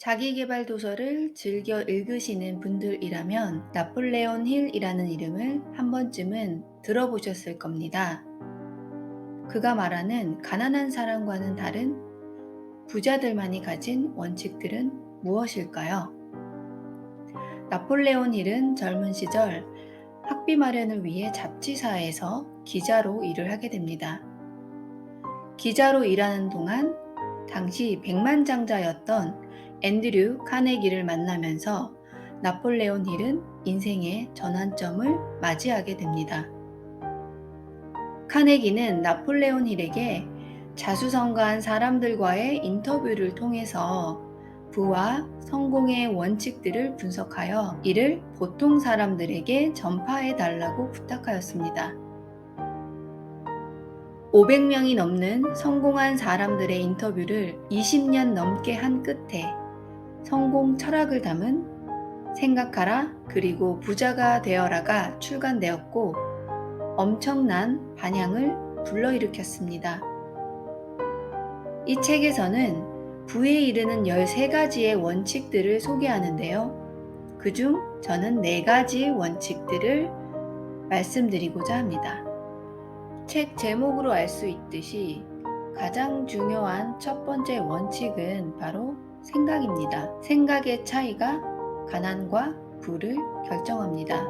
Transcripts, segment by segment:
자기계발 도서를 즐겨 읽으시는 분들이라면 나폴레온 힐이라는 이름을 한 번쯤은 들어보셨을 겁니다. 그가 말하는 가난한 사람과는 다른 부자들만이 가진 원칙들은 무엇일까요? 나폴레온 힐은 젊은 시절 학비 마련을 위해 잡지사에서 기자로 일을 하게 됩니다. 기자로 일하는 동안 당시 백만장자였던 앤드류 카네기를 만나면서 나폴레온 힐은 인생의 전환점을 맞이하게 됩니다. 카네기는 나폴레온 힐에게 자수성가한 사람들과의 인터뷰를 통해서 부와 성공의 원칙들을 분석하여 이를 보통 사람들에게 전파해 달라고 부탁하였습니다. 500명이 넘는 성공한 사람들의 인터뷰를 20년 넘게 한 끝에 성공 철학을 담은 생각하라 그리고 부자가 되어라가 출간되었고 엄청난 반향을 불러일으켰습니다. 이 책에서는 부에 이르는 13가지의 원칙들을 소개하는데요. 그중 저는 4가지 원칙들을 말씀드리고자 합니다. 책 제목으로 알 수 있듯이 가장 중요한 첫 번째 원칙은 바로 생각입니다. 생각의 차이가 가난과 부를 결정합니다.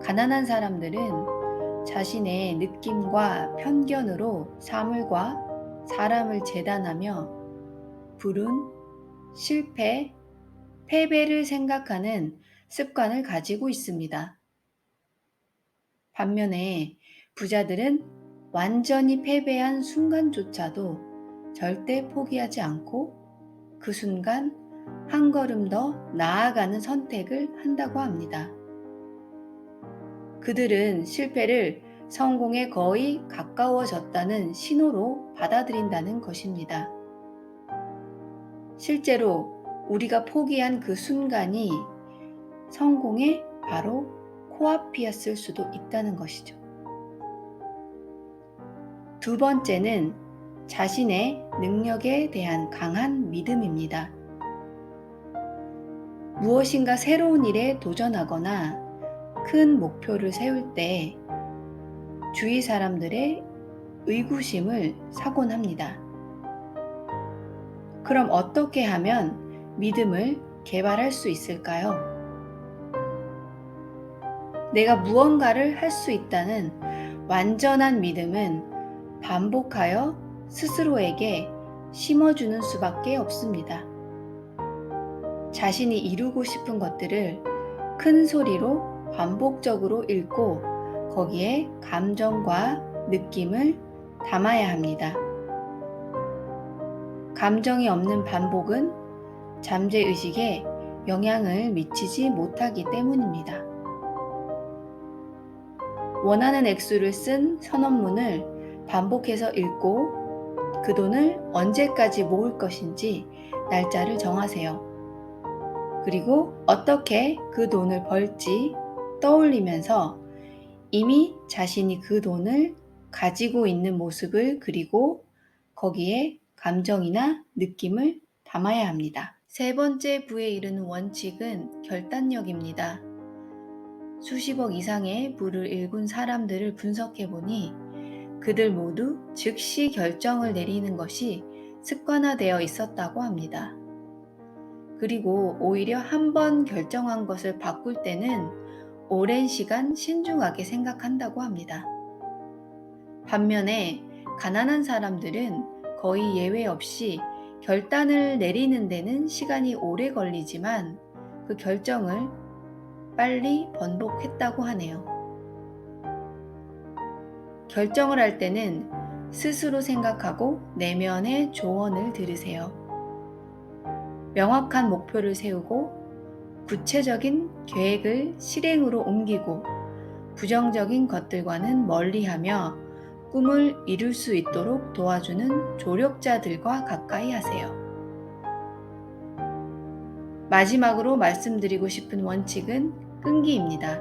가난한 사람들은 자신의 느낌과 편견으로 사물과 사람을 재단하며 불운, 실패, 패배를 생각하는 습관을 가지고 있습니다. 반면에 부자들은 완전히 패배한 순간조차도 절대 포기하지 않고 그 순간 한 걸음 더 나아가는 선택을 한다고 합니다. 그들은 실패를 성공에 거의 가까워졌다는 신호로 받아들인다는 것입니다. 실제로 우리가 포기한 그 순간이 성공의 바로 코앞이었을 수도 있다는 것이죠. 두 번째는 자신의 능력에 대한 강한 믿음입니다. 무엇인가 새로운 일에 도전하거나 큰 목표를 세울 때 주위 사람들의 의구심을 사곤 합니다. 그럼 어떻게 하면 믿음을 개발할 수 있을까요? 내가 무언가를 할 수 있다는 완전한 믿음은 반복하여 스스로에게 심어주는 수밖에 없습니다. 자신이 이루고 싶은 것들을 큰 소리로 반복적으로 읽고 거기에 감정과 느낌을 담아야 합니다. 감정이 없는 반복은 잠재의식에 영향을 미치지 못하기 때문입니다. 원하는 액수를 쓴 선언문을 반복해서 읽고 그 돈을 언제까지 모을 것인지 날짜를 정하세요. 그리고 어떻게 그 돈을 벌지 떠올리면서 이미 자신이 그 돈을 가지고 있는 모습을 그리고 거기에 감정이나 느낌을 담아야 합니다. 세 번째 부에 이르는 원칙은 결단력입니다. 수십억 이상의 부를 일군 사람들을 분석해보니 그들 모두 즉시 결정을 내리는 것이 습관화되어 있었다고 합니다. 그리고 오히려 한 번 결정한 것을 바꿀 때는 오랜 시간 신중하게 생각한다고 합니다. 반면에 가난한 사람들은 거의 예외 없이 결단을 내리는 데는 시간이 오래 걸리지만 그 결정을 빨리 번복했다고 하네요. 결정을 할 때는 스스로 생각하고 내면의 조언을 들으세요. 명확한 목표를 세우고 구체적인 계획을 실행으로 옮기고 부정적인 것들과는 멀리하며 꿈을 이룰 수 있도록 도와주는 조력자들과 가까이 하세요. 마지막으로 말씀드리고 싶은 원칙은 끈기입니다.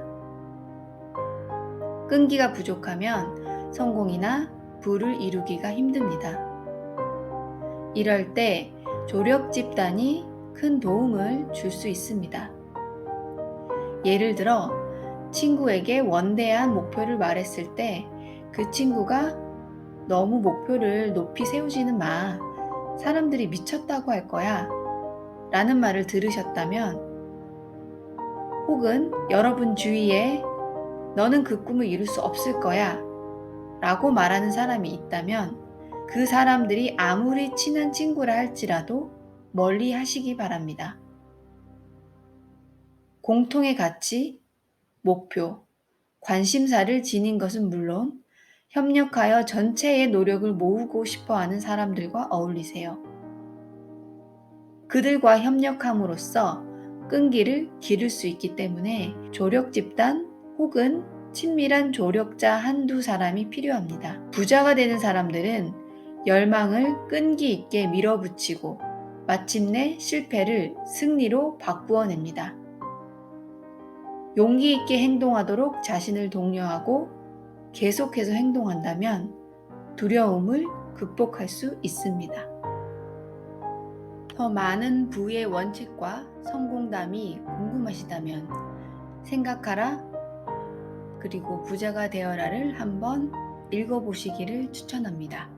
끈기가 부족하면 성공이나 부를 이루기가 힘듭니다. 이럴 때 조력 집단이 큰 도움을 줄 수 있습니다. 예를 들어 친구에게 원대한 목표를 말했을 때 그 친구가 너무 목표를 높이 세우지는 마. 사람들이 미쳤다고 할 거야. 라는 말을 들으셨다면, 혹은 여러분 주위에 너는 그 꿈을 이룰 수 없을 거야. 라고 말하는 사람이 있다면 그 사람들이 아무리 친한 친구라 할지라도 멀리 하시기 바랍니다. 공통의 가치, 목표, 관심사를 지닌 것은 물론 협력하여 전체의 노력을 모으고 싶어 하는 사람들과 어울리세요. 그들과 협력함으로써 끈기를 기를 수 있기 때문에 조력 집단 혹은 친밀한 조력자 한두 사람이 필요합니다. 부자가 되는 사람들은 열망을 끈기 있게 밀어붙이고 마침내 실패를 승리로 바꾸어냅니다. 용기 있게 행동하도록 자신을 독려하고 계속해서 행동한다면 두려움을 극복할 수 있습니다. 더 많은 부의 원칙과 성공담이 궁금하시다면 생각하라 그리고 부자가 되어라를 한번 읽어보시기를 추천합니다.